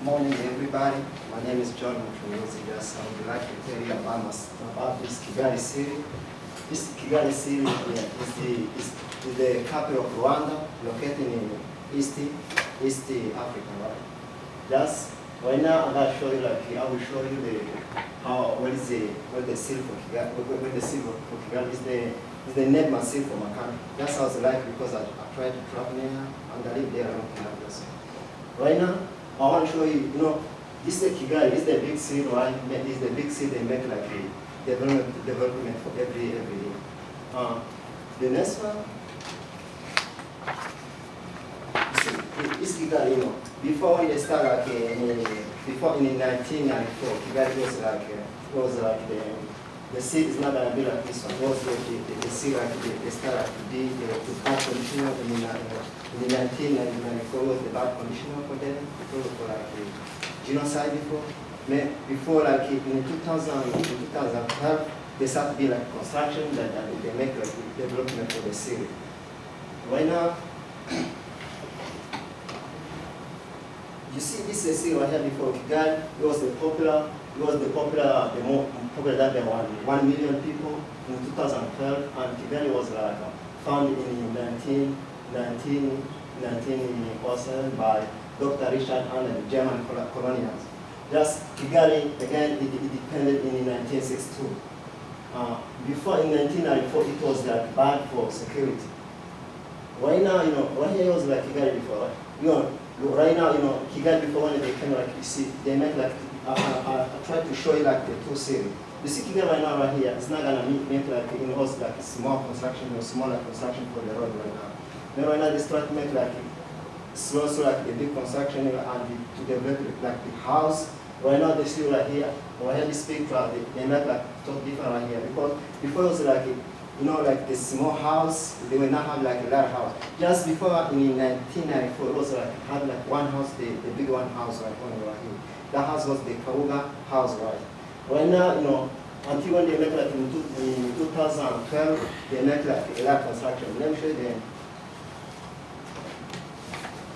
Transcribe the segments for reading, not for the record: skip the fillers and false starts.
Morning, everybody. My name is John from Uzigas. I would like to tell you about this Kigali city. This Kigali city is the capital of Rwanda, located in East Africa, right? Just right now, I'm going to show you, I will show you what the city for Kigali, what the city for Kigali is the net massive for my country. That's how it's like because I tried to travel there and I live there around Kigali. Right now, I want to show you, this is Kigali, this is the big city, right? This is the big city they make like a development for every year. The next one, this Kigali, before they start before in 1994, Kigali was like the city is not going to be like this one. It was the city they started to be the bad conditioner in 1994 was the bad conditioner for them because of genocide before. Before in 2012, they start to be like construction that they make like development for the city. Right now, you see this city right here before Kigali, it was the more popular than 1 million people in 2012, and Kigali was founded in 1907 by Dr. Richard Anne and the German colonials. Just Kigali, again, it depended in 1962. Before in 1994, it was bad for security. Right now, right here was like Kigali before, right? Right now, Kigali before when they came, you see, they make I try to show you the two cities. You see Kigali right now, right here, it's not gonna make also small construction or smaller construction for the road right now. Then right now they start to make slow the big construction and to develop the house. Right now they see right here this picture, they make totally different right here because before it was the small house, they will not have a lot of house. Just before in 1994, it was had one house, the big one house right here. That house was the Karuga house, right? Right now, until when they make in 2012, they make a lot of construction. Let me show you them.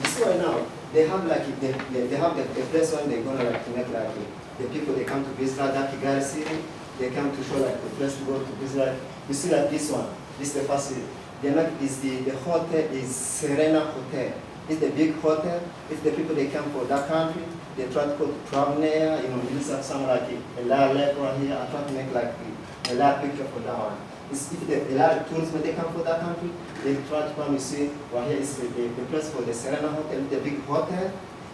You see right now, they have they have the place when they're gonna to make the people they come to visit that Kigali city. They come to show the place to go to visit. You see this one. This is the first city. They make the hotel is Serena Hotel. It's the big hotel. If the people they come for that country, they try to go to travel there. You have some a lot lake right here. I try to make a lot picture for that one. If a lot of tourists when they come for that country, they try to come. You see right here is the place for the Serena Hotel, the big hotel.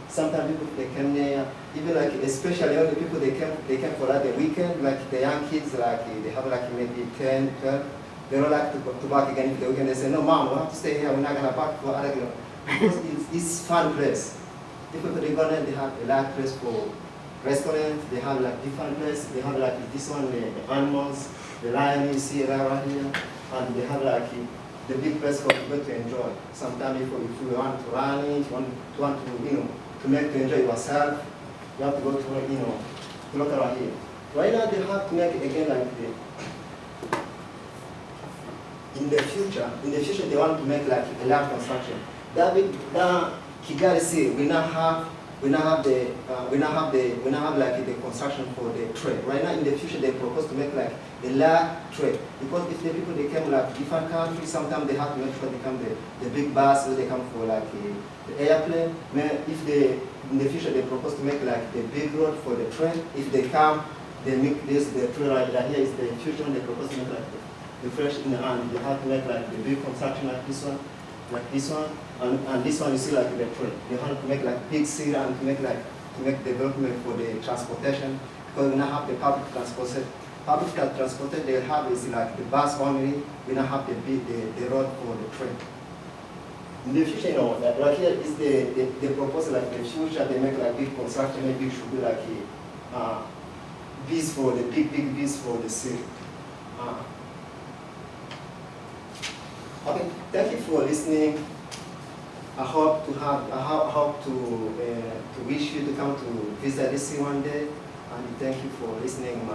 Sometimes people they come there, even especially all the people they came for the weekend, the young kids they have maybe 10, 12. They don't like to go back again for the weekend. They say, no, mom, we have to stay here. We're not gonna back for other because it's fun place. People they go there, they have a lot of place for restaurants. They have different places. They have this one, the animals, the lion you see right here, and they have the big place for people to enjoy. Sometimes if you want to run it, you want to enjoy yourself, you have to go to look around here. Right now they have to make it again in the future they want to make a land construction. That Kigali city we now have the construction for the trade. Right now in the future they propose to make a land trade because if the people they come different countries, sometimes they have to make sure they come the big bus or they come for the airplane. If in the future they propose to make the big road for the train, if they come, they make the train right here is the future when they propose to make the fresh in the hand. They have to make the big construction like this one, and this one you see the train. They want to make big city and to make development for the transportation because we now have the public transportation. Public transportation they have is the bus only. We now have the road for the train. In the future, right here is the proposal the future they make big construction. Maybe it should be bees for the big bees for the city. Okay, thank you for listening. I hope to wish you to come to visit this city one day, and thank you for listening.